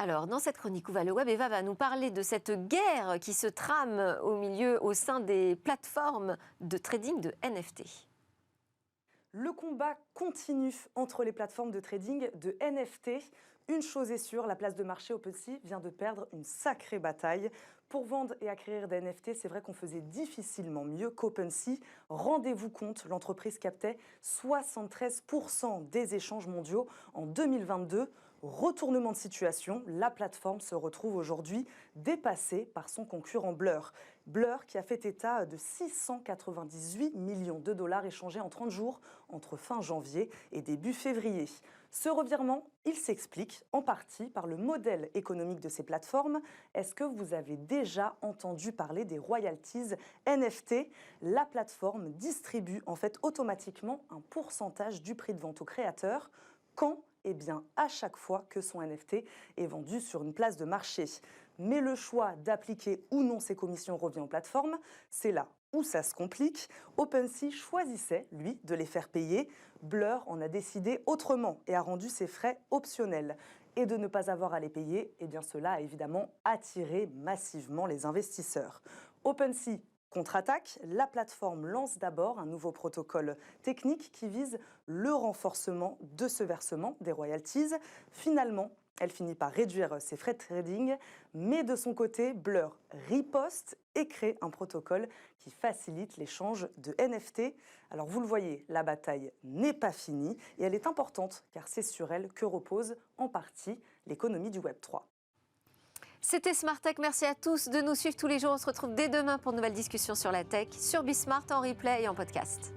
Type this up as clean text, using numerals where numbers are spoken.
Alors, dans cette chronique Où va le web, Eva va nous parler de cette guerre qui se trame au sein des plateformes de trading de NFT. Le combat continue entre les plateformes de trading de NFT. Une chose est sûre, la place de marché OpenSea vient de perdre une sacrée bataille. Pour vendre et acquérir des NFT, c'est vrai qu'on faisait difficilement mieux qu'OpenSea. Rendez-vous compte, l'entreprise captait 73% des échanges mondiaux en 2022. Retournement de situation, la plateforme se retrouve aujourd'hui dépassée par son concurrent Blur. Blur qui a fait état de 698 millions de dollars échangés en 30 jours entre fin janvier et début février. Ce revirement, il s'explique en partie par le modèle économique de ces plateformes. Est-ce que vous avez déjà entendu parler des royalties NFT? La plateforme distribue en fait automatiquement un pourcentage du prix de vente au créateur. Quand? Eh bien, à chaque fois que son NFT est vendu sur une place de marché. Mais le choix d'appliquer ou non ces commissions revient aux plateformes. C'est là où ça se complique. OpenSea choisissait, lui, de les faire payer. Blur en a décidé autrement et a rendu ses frais optionnels. Et de ne pas avoir à les payer, eh bien cela a évidemment attiré massivement les investisseurs. OpenSea contre-attaque, la plateforme lance d'abord un nouveau protocole technique qui vise le renforcement de ce versement des royalties. Finalement, elle finit par réduire ses frais de trading, mais de son côté, Blur riposte et crée un protocole qui facilite l'échange de NFT. Alors vous le voyez, la bataille n'est pas finie et elle est importante car c'est sur elle que repose en partie l'économie du Web3. C'était Smart Tech. Merci à tous de nous suivre tous les jours. On se retrouve dès demain pour de nouvelles discussions sur la tech, sur Bismart en replay et en podcast.